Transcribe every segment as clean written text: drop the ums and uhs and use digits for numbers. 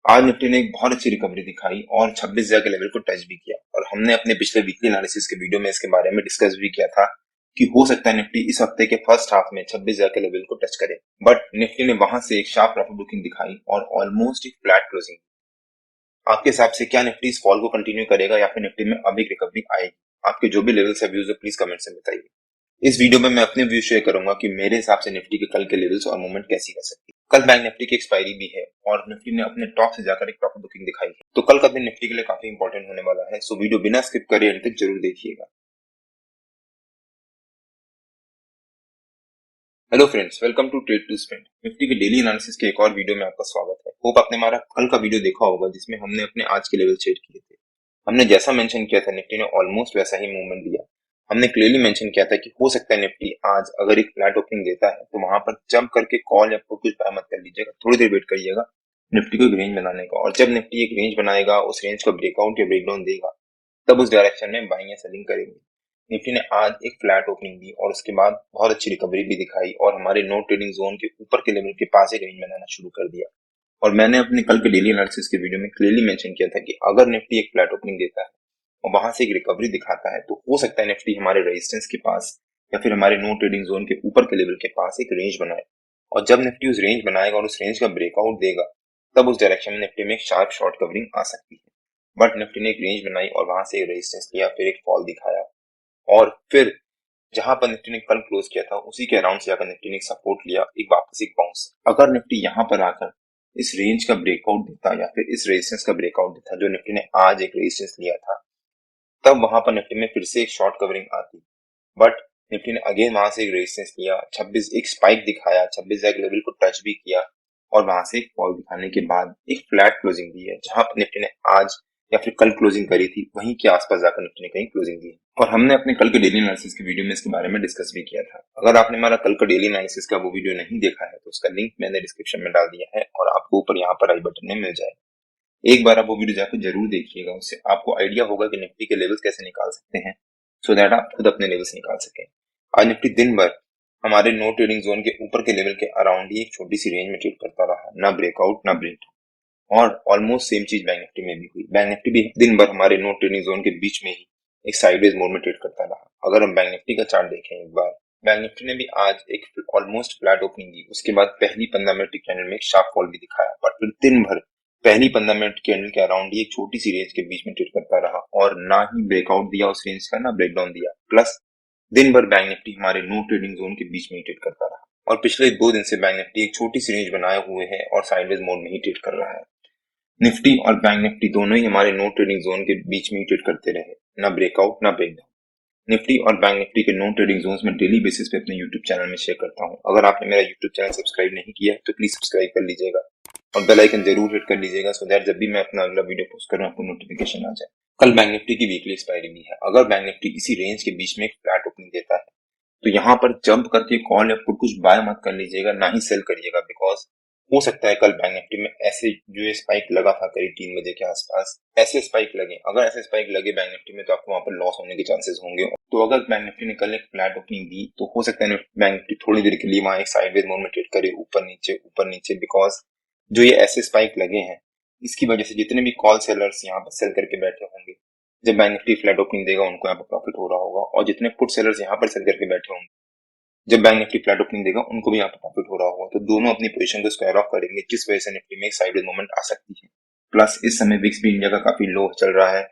आज निफ्टी ने एक बहुत अच्छी रिकवरी दिखाई और 26,000 के लेवल को टच भी किया। और हमने अपने पिछले वीकली एनालिसिस के वीडियो में इसके बारे में डिस्कस भी किया था कि हो सकता है निफ्टी इस हफ्ते के फर्स्ट हाफ में 26,000 के लेवल को टच करे। बट निफ्टी ने वहां से एक शार्प प्रॉफिट बुकिंग दिखाई और ऑलमोस्ट एक फ्लैट क्लोजिंग। आपके हिसाब से क्या निफ्टी इस फॉल को कंटिन्यू करेगा या फिर निफ्टी में अब एक रिकवरी आएगी? आपके जो भी लेवल्स है व्यूज है प्लीज कमेंट से बताइए। इस वीडियो में मैं अपने व्यू शेयर करूंगा कि मेरे हिसाब से निफ्टी के कल के लेवल्स और मूवमेंट कैसी रह सकती है। कल बैंक निफ्टी की एक्सपायरी भी है और निफ्टी ने अपने टॉप से जाकर एक प्रॉफिट बुकिंग दिखाई है, तो कल का दिन निफ्टी के लिए काफी इंपॉर्टेंट होने वाला है। सो वीडियो बिना स्किप करे अंत तक जरूर देखिएगा। Hello friends, welcome to trade to spend. Nifty के डेली एनालिसिस के एक और वीडियो में आपका स्वागत है। होप आपने हमारा कल का वीडियो देखा होगा जिसमें हमने अपने आज के लेवल शेयर किए थे। हमने जैसा मेंशन किया था निफ्टी ने ऑलमोस्ट वैसा ही मूवमेंट दिया। हमने क्लियरली मेंशन किया था कि हो सकता है निफ्टी आज अगर एक फ्लैट ओपनिंग देता है तो वहां पर जंप करके कॉल या कुछ बाय मत कर लीजिएगा, थोड़ी देर वेट करिएगा निफ्टी को एक रेंज बनाने का। और जब निफ्टी एक रेंज बनाएगा, उस रेंज का ब्रेकआउट या ब्रेकडाउन देगा, तब उस डायरेक्शन में बाइंग या सेलिंग करेंगे। निफ्टी ने आज एक फ्लैट ओपनिंग दी और उसके बाद बहुत अच्छी रिकवरी भी दिखाई और हमारे नो ट्रेडिंग जोन के ऊपर के लेवल के पास एक रेंज बनाना शुरू कर दिया। और मैंने अपने कल के डेली एनालिसिस के वीडियो में क्लियरली मेंशन किया था कि अगर निफ्टी एक फ्लैट ओपनिंग देता है और वहां से एक रिकवरी दिखाता है तो हो सकता है निफ्टी हमारे रेजिस्टेंस के पास या फिर हमारे नो ट्रेडिंग जोन के ऊपर के लेवल के पास एक रेंज बनाए। और जब निफ्टी उस रेंज बनाएगा और उस रेंज का ब्रेकआउट देगा, तब उस डायरेक्शन में निफ्टी में एक शार्प शॉर्ट कवरिंग आ सकती है। बट निफ्टी ने एक रेंज बनाई और वहां से एक रेजिस्टेंस लिया, फिर एक फॉल दिखाया और फिर जहां पर निफ्टी ने कल क्लोज किया था उसी के अराउंड से जाकर निफ्टी ने एक सपोर्ट लिया, एक वापस एक बाउंस। अगर निफ्टी यहां पर आकर इस रेंज का ब्रेकआउट देता या फिर इस रेजिस्टेंस का ब्रेकआउट देता जो निफ्टी ने आज एक रेजिस्टेंस लिया था, तब वहां पर निफ्टी में फिर से एक शॉर्ट कवरिंग आती। बट निफ्टी ने अगेन वहां से एक रेजिस्टेंस लिया, 26 एक स्पाइक दिखाया, 26,000 लेवल को टच भी किया और वहां से एक फॉल दिखाने के बाद एक फ्लैट क्लोजिंग दी है। जहां पर निफ्टी ने आज या फिर कल क्लोजिंग करी थी वहीं के आसपास जाकर निफ्टी ने कहीं क्लोजिंग दी है। और हमने अपने कल के डेली एनालिसिस के वीडियो में इसके बारे में डिस्कस भी किया था। अगर आपने हमारा कल का डेली एनालिसिस का वो वीडियो नहीं देखा है तो उसका लिंक मैंने डिस्क्रिप्शन में डाल दिया है और आपको ऊपर यहाँ पर आई बटन में मिल जाएगा। एक बार आप वो वीडियो जाकर जरूर देखिएगा, उससे आपको आइडिया होगा कि निफ्टी के लेवल्स कैसे निकाल सकते हैं, सो दैट आप खुद अपने लेवल्स निकाल सकें। आज निफ्टी दिन भर हमारे नो ट्रेडिंग जोन के ऊपर के लेवल के अराउंड ही एक छोटी सी रेंज में ट्रेड करता रहा, ना ब्रेकआउट ना ब्रेक। और ऑलमोस्ट सेम चीज बैंक निफ्टी में भी हुई। बैंक निफ्टी भी दिन भर हमारे नो ट्रेडिंग जोन के बीच में ही एक साइडवेज मोड में ट्रेड करता रहा। अगर हम बैंक निफ्टी का चार्ट देखें एक बार, बैंक निफ्टी ने भी आज एक ऑलमोस्ट फ्लैट ओपनिंग दी, उसके बाद पहली 15 मिनट की कैंडल में एक शार्प फॉल भी दिखाया, पर फिर दिन भर पहली 15 मिनट कैंडल के अराउंड ही एक छोटी सी रेंज के बीच में ट्रेड करता रहा और ना ही ब्रेकआउट दिया उस रेंज का, ना ब्रेकडाउन दिया। प्लस दिन भर बैंक निफ्टी हमारे नो ट्रेडिंग जोन के बीच में ही ट्रेड करता रहा। और पिछले 2 दिन से बैंक निफ्टी एक छोटी सी रेंज बनाए हुए है और साइडवेज मोड में ही ट्रेड कर रहा है। निफ्टी और बैंक निफ्टी दोनों ही हमारे नो ट्रेडिंग जोन के बीच में ही ट्रेड करते रहे, ना ब्रेकआउट ना ब्रेकडाउन। निफ्टी और बैंक निफ्टी के नो ट्रेडिंग जोन्स में डेली बेसिस पे अपने यूट्यूब चैनल में शेयर करता हूं। अगर आपने मेरा यूट्यूब चैनल सब्सक्राइब नहीं किया है तो प्लीज सब्सक्राइब कर लीजिएगा और बेल आइकन जरूर हिट कर लीजिएगा, सो दैट जब भी मैं अपना अगला वीडियो पोस्ट करूं आपको नोटिफिकेशन आ जाए। कल बैंक निफ्टी की वीकली एक्सपायरी भी है। अगर बैंक निफ्टी इसी रेंज के बीच में एक फ्लैट ओपनिंग देता है तो यहाँ पर जंप करके कॉल या पुट कुछ बाय मत कर लीजिएगा, ना ही सेल करिएगा, बिकॉज हो सकता है कल बैंक निफ्टी में ऐसे जो ये स्पाइक लगा था करीब 3 बजे के आसपास, ऐसे स्पाइक लगे। अगर ऐसे स्पाइक लगे बैंक निफ्टी में तो आपको वहां पर लॉस होने के चांसेस होंगे। तो अगर बैंक निफ्टी ने कल एक फ्लैट ओपनिंग दी तो हो सकता है बैंक निफ्टी थोड़ी देर के लिए वहां एक साइडवेज मोड में ट्रेड करे, ऊपर नीचे, बिकॉज जो ये ऐसे स्पाइक लगे हैं इसकी वजह से जितने भी कॉल सेलर्स यहाँ पर सेल करके बैठे होंगे, जब बैंक निफ्टी फ्लैट ओपनिंग देगा उनको यहाँ पर प्रॉफिट हो रहा होगा, और जितने पुट सेलर्स यहाँ पर सेल करके बैठे होंगे जब बैंक निफ्टी फ्लैट ओपनिंग देगा उनको भी यहाँ पर प्रॉफिट हो रहा होगा। तो दोनों अपनी पोजीशन को स्क्वायर ऑफ करेंगे, जिस वजह से निफ्टी में एक साइडवेज मूवमेंट आ सकती है। प्लस इस समय विक्स भी इंडिया का काफी लो चल रहा है,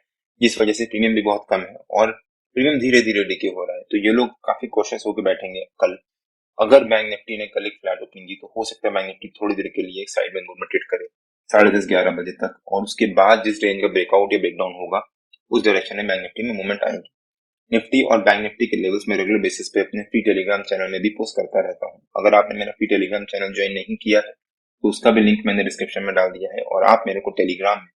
जिस वजह से प्रीमियम भी बहुत कम है और प्रीमियम धीरे धीरे डिके हो रहा है। तो ये लोग काफी कोशिश होकर बैठेंगे कल। अगर बैंक निफ्टी ने कल एक फ्लैट ओपनिंग की तो हो सकता है बैंक निफ्टी थोड़ी देर के लिए एक साइडवेज मूवमेंट ट्रेड करे 10:30-11 बजे तक, और उसके बाद जिस रेंज का ब्रेकआउट या ब्रेकडाउन होगा उस डायरेक्शन में बैंक निफ्टी में मूवमेंट आएगी। निफ्टी और बैंक निफ्टी के लेवल्स में रेगुलर बेसिस पे अपने फ्री टेलीग्राम चैनल में भी पोस्ट करता रहता हूँ। अगर आपने मेरा फ्री टेलीग्राम चैनल ज्वाइन नहीं किया है तो उसका भी लिंक मैंने डिस्क्रिप्शन में डाल दिया है और आप मेरे को टेलीग्राम में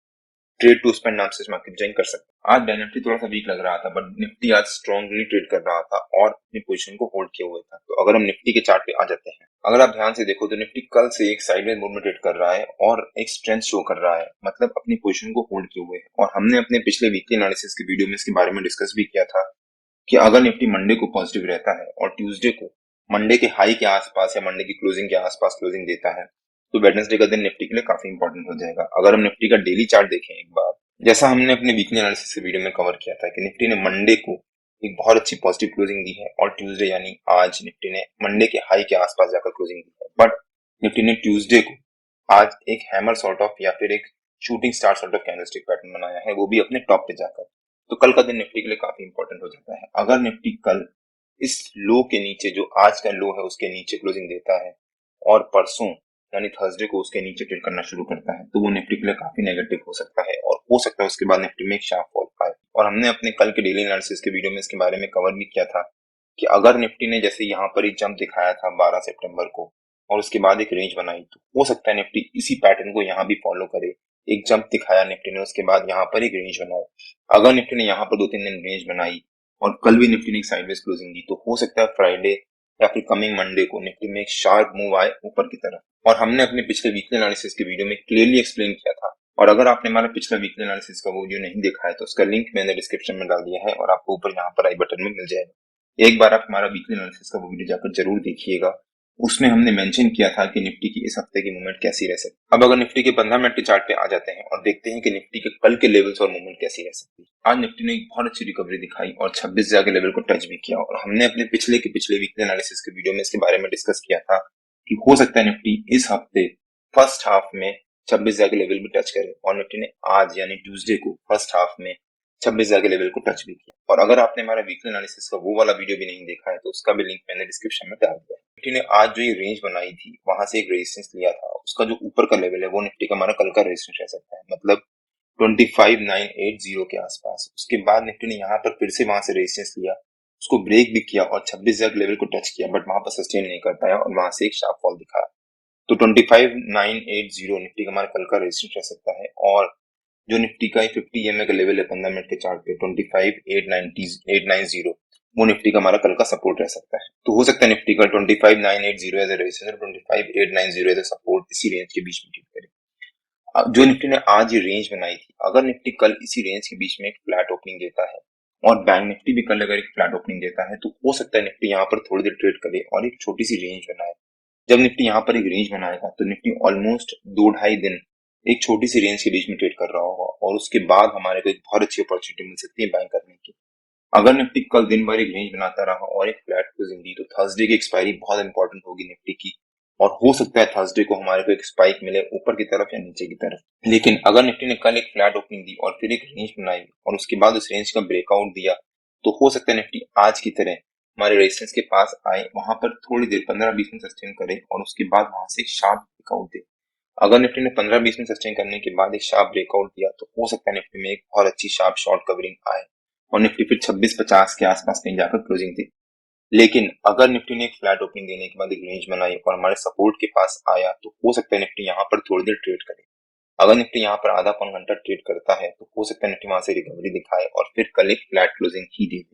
ट्रेड टू स्पेंड नाम से इस मार्केट ज्वाइन कर सकते हैं। आज बैंक निफ्टी थोड़ा सा वीक लग रहा था, बट निफ्टी आज स्ट्रॉन्गली ट्रेड कर रहा था और अपनी पोजीशन को होल्ड किए हुए था। तो अगर हम निफ्टी के चार्ट पे आ जाते हैं, अगर आप ध्यान से देखो तो निफ्टी कल से एक साइडवेज मूव में ट्रेड कर रहा है और एक स्ट्रेंथ शो कर रहा है, मतलब अपनी पोजीशन को होल्ड किए हुए है। और हमने अपने पिछले वीकली एनालिसिस के वीडियो में इसके बारे में डिस्कस भी किया था कि अगर निफ्टी मंडे को पॉजिटिव रहता है और ट्यूसडे को मंडे के हाई के आसपास या मंडे की क्लोजिंग के आसपास क्लोजिंग देता है तो वेडनेसडे का दिन निफ्टी के लिए काफी इंपॉर्टेंट हो जाएगा। अगर हम निफ्टी का डेली चार्ट देखें एक बार, जैसा हमने अपने वीकली एनालिसिस के वीडियो में कवर किया था कि निफ्टी ने मंडे को एक बहुत अच्छी पॉजिटिव क्लोजिंग दी है और ट्यूसडे यानी आज निफ्टी ने मंडे के हाई के आसपास जाकर क्लोजिंग दी है। बट निफ्टी ने ट्यूसडे को आज एक हैमर सॉर्ट ऑफ या फिर एक shooting star sort of candlestick pattern बनाया है, वो भी अपने टॉप पे जाकर। तो कल का दिन निफ्टी के लिए काफी इंपॉर्टेंट हो जाता है। अगर निफ्टी कल इस लो के नीचे, जो आज का लो है उसके नीचे क्लोजिंग देता है और परसों यानी थर्सडे को उसके नीचे ट्रेड करना शुरू करता है, तो वो निफ्टी के लिए काफी नेगेटिव हो सकता है और हो सकता है उसके बाद निफ्टी में एक शार्प फॉल आए। और हमने अपने कल के डेली एनालिसिस के वीडियो में इसके बारे में कवर भी किया था कि अगर निफ्टी ने जैसे यहाँ पर एक जंप दिखाया था 12 सितंबर को और उसके बाद एक रेंज बनाई, तो हो सकता है निफ्टी इसी पैटर्न को यहाँ भी फॉलो करे। एक जंप दिखाया निफ्टी ने, उसके बाद यहाँ पर एक रेंज बनाए। अगर निफ्टी ने यहाँ पर 2-3 दिन रेंज बनाई और कल भी निफ्टी ने एक साइडवेज क्लोजिंग दी, तो हो सकता है फ्राइडे या फिर कमिंग मंडे को निफ्टी में एक शार्प मूव आए ऊपर की तरफ। और हमने अपने पिछले वीकली एनालिसिस के वीडियो में क्लियरली एक्सप्लेन किया था, और अगर आपने हमारा पिछला वीकली एनालिसिस का वीडियो नहीं देखा है तो उसका लिंक मैंने डिस्क्रिप्शन में डाल दिया है और आपको ऊपर यहाँ पर आई बटन में मिल जाएगा। एक बार आप हमारा वीकली एनालिसिस का वीडियो जाकर जरूर देखिएगा। उसमें हमने मेंशन किया था कि निफ्टी की इस हफ्ते की मूवमेंट कैसी रह सकती है। अब अगर निफ्टी के 15 मिनट के चार्ट पे आ जाते हैं और देखते हैं कि निफ्टी के कल के लेवल्स और मूवमेंट कैसी रह सकती है। आज निफ्टी ने एक बहुत अच्छी रिकवरी दिखाई और 26,000 के लेवल को टच भी किया, और हमने अपने पिछले वीकली एनालिसिस के वीडियो में इसके बारे में डिस्कस किया था कि हो सकता है निफ्टी इस हफ्ते फर्स्ट हाफ में 26,000 के लेवल भी टच करे, और निफ्टी ने आज यानी ट्यूसडे को फर्स्ट हाफ में 26,000 के लेवल को टच भी किया। और अगर आपने हमारा वीकली एनालिसिस का वो वाला वीडियो भी नहीं देखा है तो उसका भी लिंक मैंने डिस्क्रिप्शन में डाल दिया है। निफ्टी ने आज जो ये रेंज बनाई थी वहां से एक रेजिस्टेंस लिया था, उसका जो ऊपर का लेवल है वो निफ्टी का हमारा कल का रेजिस्टेंस रह सकता है, मतलब 25,980 के आसपास। उसके बाद निफ्टी ने यहाँ पर फिर से वहां से रेजिस्टेंस लिया, उसको ब्रेक भी किया और 26,000 के लेवल को टच किया, बट वहां पर सस्टेन नहीं कर पाया और वहां से एक शार्प फॉल दिखाया। तो 25,980 निफ्टी का हमारा कल का रेजिस्टेंस रह सकता है। और जो निफ्टी का 50 EMA का लेवल है 15 मिनट के चार्ट पे 25,890 वो निफ्टी का हमारा कल का सपोर्ट रह सकता है। तो हो सकता है निफ्टी का 25,980 एज ए रेजिस्टेंस और 25,890 एज ए सपोर्ट इसी रेंज के बीच में ट्रेड करे। जो निफ्टी ने आज ये रेंज बनाई थी, अगर निफ्टी कल इसी रेंज के बीच में एक फ्लैट ओपनिंग देता है और बैंक निफ्टी भी कल अगर एक फ्लैट ओपनिंग देता है, तो हो सकता है निफ्टी यहाँ पर थोड़ी देर ट्रेड करे और एक छोटी सी रेंज बनाए। जब निफ्टी यहाँ पर एक रेंज बनाएगा तो निफ्टी ऑलमोस्ट 2-2.5 दिन एक छोटी सी रेंज के बीच में ट्रेड कर रहा होगा और उसके बाद हमारे को एक बहुत अच्छी अपॉर्चुनिटी मिल सकती है बाइंग करने की। अगर निफ्टी कल दिन भर एक रेंज बनाता रहा और एक फ्लैट क्लोजिंग दी, तो थर्सडे की एक्सपायरी बहुत इंपॉर्टेंट होगी निफ्टी की, और हो सकता है थर्सडे को हमारे को एक स्पाइक मिले ऊपर की तरफ या नीचे की तरफ। लेकिन अगर निफ्टी ने कल एक फ्लैट ओपनिंग दी और फिर एक रेंज बनाई और उसके बाद उस रेंज का ब्रेकआउट दिया, तो हो सकता है निफ्टी आज की तरह हमारे रेजिस्टेंस के पास आए, वहां पर थोड़ी देर 15-20 मिनट सस्टेन करे और उसके बाद वहां से एक शार्प ब्रेकआउट दे। अगर निफ्टी ने 15-20 मिनट सस्टेन करने के बाद एक शार्प ब्रेकआउट दिया, तो हो सकता है निफ्टी में एक बहुत अच्छी शार्प शॉर्ट कवरिंग आए और निफ्टी फिर 2650 के आसपास कहीं जाकर क्लोजिंग दे। लेकिन अगर निफ्टी ने एक फ्लैट ओपनिंग देने के बाद एक रेंज बनाई और हमारे सपोर्ट के पास आया, तो हो सकता है निफ्टी यहाँ पर थोड़ी देर ट्रेड करे। अगर निफ्टी यहाँ पर आधा पौन घंटा ट्रेड करता है, तो हो सकता है निफ्टी वहां से रिकवरी दिखाए और फिर कल एक फ्लैट क्लोजिंग ही दे।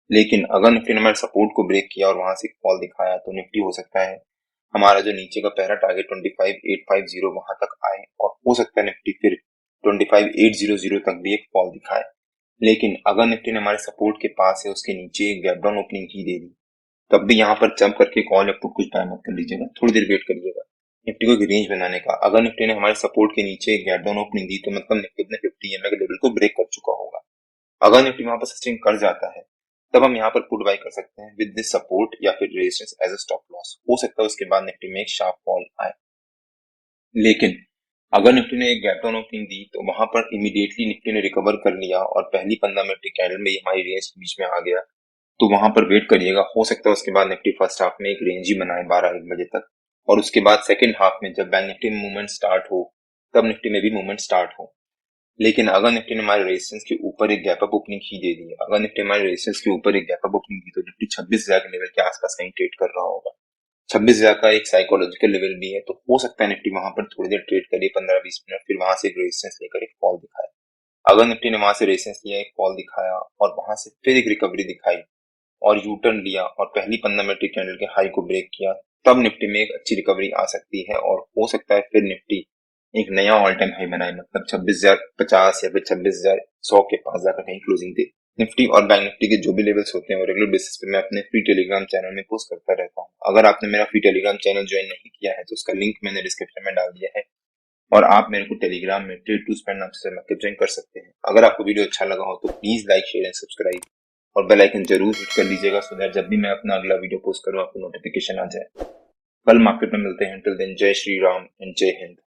लेकिन अगर निफ्टी ने हमारे सपोर्ट को ब्रेक किया और वहां से फॉल दिखाया, तो निफ्टी हो सकता है हमारा जो नीचे का पहला टारगेट 25,850 वहां तक आए और हो सकता है निफ्टी फिर 25,800 तक भी एक फॉल दिखाए। लेकिन अगर निफ्टी ने हमारे सपोर्ट के पास है उसके नीचे एक गैप डाउन ओपनिंग ही दे दी, तब भी यहाँ पर जंप करके कॉल या पुट कुछ बाय मत कर लीजिएगा, थोड़ी देर वेट करिएगा निफ्टी को एक रेंज बनाने का। अगर निफ्टी ने हमारे सपोर्ट के नीचे एक गैप डाउन ओपनिंग दी, तो मतलब निफ्टी अपने 50 EMA के लेवल को ब्रेक कर चुका होगा। अगर निफ्टी वहां पर सस्टेन कर जाता है, तब हम यहाँ पर पुट बाय कर सकते हैं विद दिस सपोर्ट या फिर resistance as a stop loss. हो सकता है उसके बाद निफ्टी में एक शार्प फॉल आए। लेकिन अगर निफ्टी ने एक गैप डाउन ओपनिंग दी, तो वहां पर इमीडिएटली निफ्टी ने रिकवर कर लिया और पहली 15 मिनट की कैंडल में हमारी रेंज के बीच में आ गया, तो वहां पर वेट करिएगा। हो सकता है उसके बाद निफ्टी फर्स्ट हाफ में एक रेंज ही बनाए 12-1 बजे तक, और उसके बाद सेकंड हाफ में जब बैंक निफ्टी में मूवमेंट स्टार्ट हो, तब निफ्टी में भी मूवमेंट स्टार्ट हो। लेकिन अगर निफ्टी ने हमारे रेजिस्टेंस के ऊपर एक गैप अप ओपनिंग ही दे दी, अगर निफ्टी हमारे रेजिस्टेंस के ऊपर एक गैप अप ओपनिंग दी, तो निफ्टी 26,000 के लेवल के आसपास कहीं ट्रेड कर रहा होगा। 26,000 का एक साइकोलॉजिकल लेवल भी है, तो हो सकता है निफ्टी वहां पर थोड़ी देर ट्रेड करे 15-20 मिनट, फिर वहां से एक रेजिस्टेंस लेकर एक फॉल दिखाए। अगर निफ्टी ने वहां से रेजिस्टेंस लिया, एक फॉल दिखाया और वहां से फिर एक रिकवरी दिखाई और यू टर्न लिया और पहली 15 मिनट की कैंडल के हाई को ब्रेक किया, तब निफ्टी में एक अच्छी रिकवरी आ सकती है और हो सकता है फिर निफ्टी एक नया ऑल टाइम हाई बनाए, मतलब 26,050 या फिर 26,100 के पास जाकर कहीं क्लोजिंग दे। निफ्टी और बैंक निफ्टी के जो भी लेवल्स होते हैं वो रेगुलर बेसिस पे मैं अपने फ्री टेलीग्राम चैनल में पोस्ट करता रहता हूँ। अगर आपने मेरा फ्री टेलीग्राम चैनल ज्वाइन नहीं किया है तो उसका लिंक मैंने डिस्क्रिप्शन में डाल दिया है और आप मेरे को टेलीग्राम में ट्रेड टू स्पेंड नाम से ज्वाइन कर सकते हैं। अगर आपको वीडियो अच्छा लगा हो तो please like share and subscribe और बेल आइकन जरूर हिट कर लीजिएगा सो दैट जब भी मैं अपना अगला वीडियो पोस्ट करूँ आपको नोटिफिकेशन आ जाए। कल मार्केट में मिलते हैं। टिल देन जय श्री राम एंड जय हिंद।